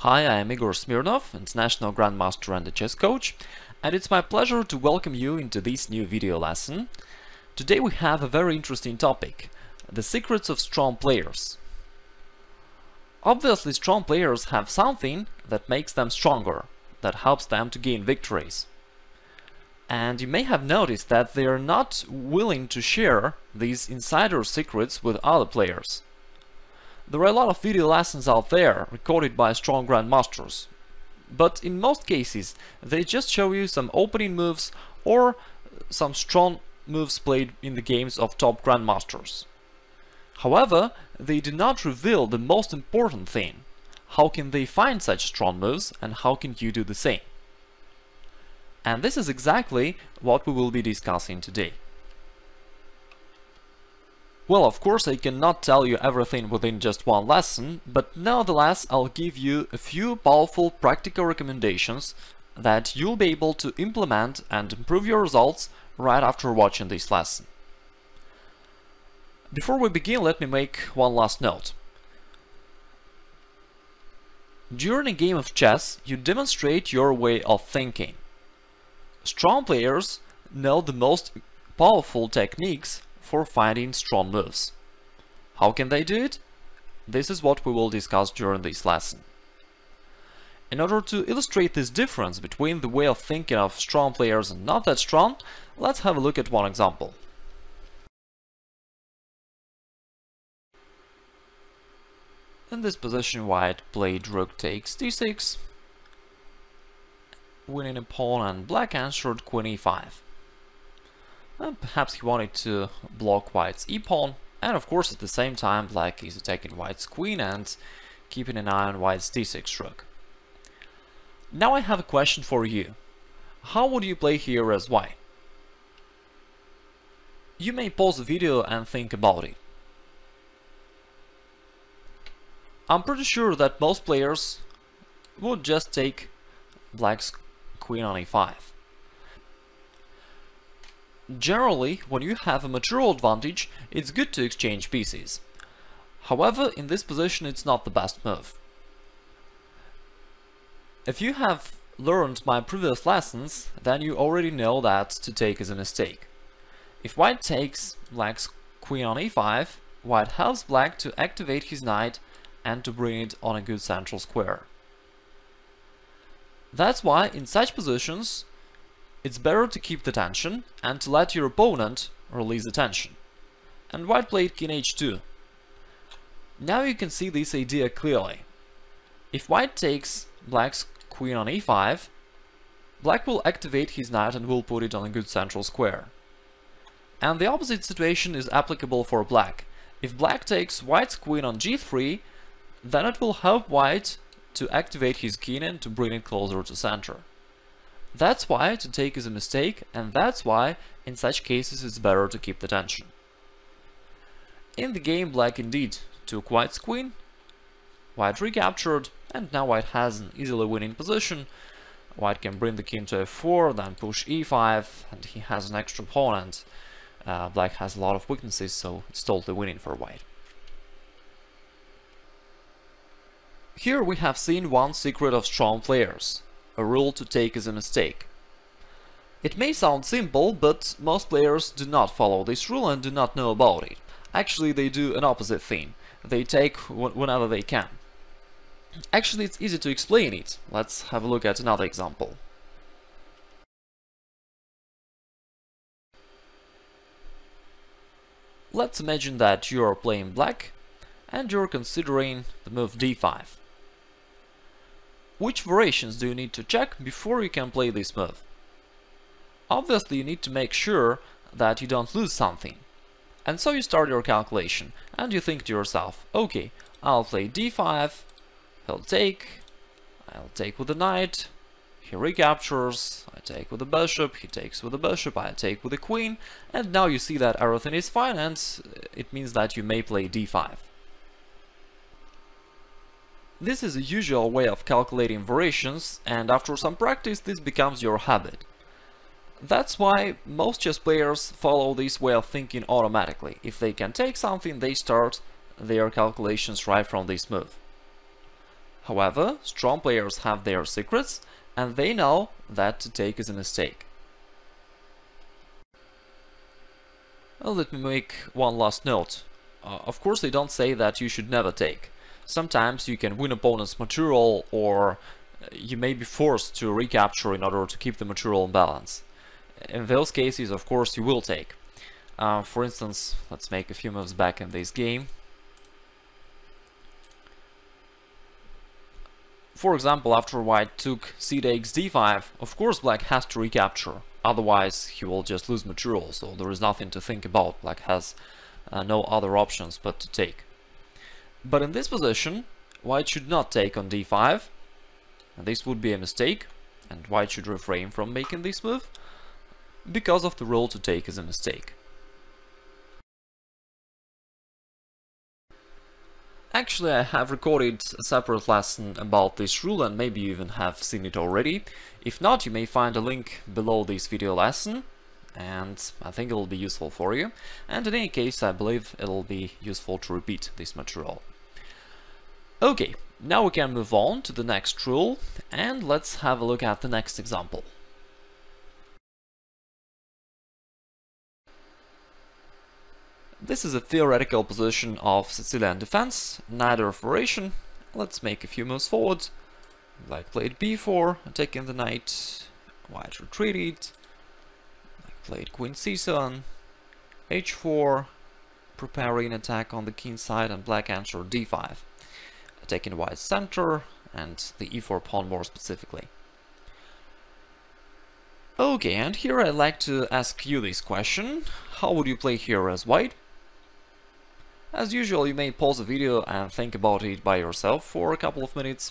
Hi, I am Igor Smirnov, international grandmaster and a chess coach, and it's my pleasure to welcome you into this new video lesson. Today we have a very interesting topic: the secrets of strong players. Obviously, strong players have something that makes them stronger, that helps them to gain victories. And you may have noticed that they are not willing to share these insider secrets with other players. There are a lot of video lessons out there recorded by strong grandmasters, but in most cases they just show you some opening moves or some strong moves played in the games of top grandmasters. However, they do not reveal the most important thing: how can they find such strong moves and how can you do the same? And this is exactly what we will be discussing today. Well, of course, I cannot tell you everything within just one lesson, but nevertheless I'll give you a few powerful practical recommendations that you'll be able to implement and improve your results right after watching this lesson. Before we begin, let me make one last note. During a game of chess, you demonstrate your way of thinking. Strong players know the most powerful techniques for finding strong moves. How can they do it? This is what we will discuss during this lesson. In order to illustrate this difference between the way of thinking of strong players and not that strong, let's have a look at one example. In this position, white played rook takes d6, winning a pawn, and black answered queen e5. And perhaps he wanted to block white's e-pawn, and of course at the same time black is attacking white's queen and keeping an eye on white's d6 rook. Now I have a question for you. How would you play here as white? You may pause the video and think about it. I'm pretty sure that most players would just take black's queen on e5. Generally, when you have a material advantage, it's good to exchange pieces. However, in this position it's not the best move. If you have learned my previous lessons, then you already know that to take is a mistake. If white takes black's queen on e5, white helps black to activate his knight and to bring it on a good central square. That's why in such positions it's better to keep the tension and to let your opponent release the tension. And white played king h2. Now you can see this idea clearly. If white takes black's queen on e5, black will activate his knight and will put it on a good central square. And the opposite situation is applicable for black. If black takes white's queen on g3, then it will help white to activate his king and to bring it closer to center. That's why to take is a mistake, and that's why in such cases it's better to keep the tension. In the game, black indeed took white's queen, white recaptured, and now white has an easily winning position. White can bring the king to f4, then push e5, and he has an extra pawn, and black has a lot of weaknesses, so it's totally winning for white. Here we have seen one secret of strong players: a rule to take is a mistake. It may sound simple, but most players do not follow this rule and do not know about it. Actually, they do an opposite thing. They take whenever they can. Actually, it's easy to explain it. Let's have a look at another example. Let's imagine that you are playing black and you're considering the move d5. Which variations do you need to check before you can play this move? Obviously, you need to make sure that you don't lose something. And so you start your calculation and you think to yourself, okay, I'll play d5, he'll take, I'll take with the knight, he recaptures, I take with the bishop, he takes with the bishop, I take with the queen, and now you see that everything is fine, and it means that you may play d5. This is a usual way of calculating variations, and after some practice this becomes your habit. That's why most chess players follow this way of thinking automatically. If they can take something, they start their calculations right from this move. However, strong players have their secrets, and they know that to take is a mistake. Well, let me make one last note. Of course, they don't say that you should never take. Sometimes you can win opponent's material, or you may be forced to recapture in order to keep the material in balance. In those cases, of course, you will take. For instance, let's make a few moves back in this game. For example, after white took c takes d5, of course black has to recapture, otherwise he will just lose material, so there is nothing to think about. Black has no other options but to take. But in this position, white should not take on d5, and this would be a mistake, and white should refrain from making this move, because of the rule to take is a mistake. Actually, I have recorded a separate lesson about this rule, and maybe you even have seen it already. If not, you may find a link below this video lesson, and I think it will be useful for you. And in any case, I believe it will be useful to repeat this material. Okay, now we can move on to the next rule, and let's have a look at the next example. This is a theoretical position of Sicilian defense, neither variation. Let's make a few moves forward. Black played b4, attacking the knight, white retreated, black played queen c7, h4, preparing attack on the king side, and black answered d5, attacking white's center and the e4 pawn more specifically. Okay, and here I'd like to ask you this question: how would you play here as white? As usual, you may pause the video and think about it by yourself for a couple of minutes.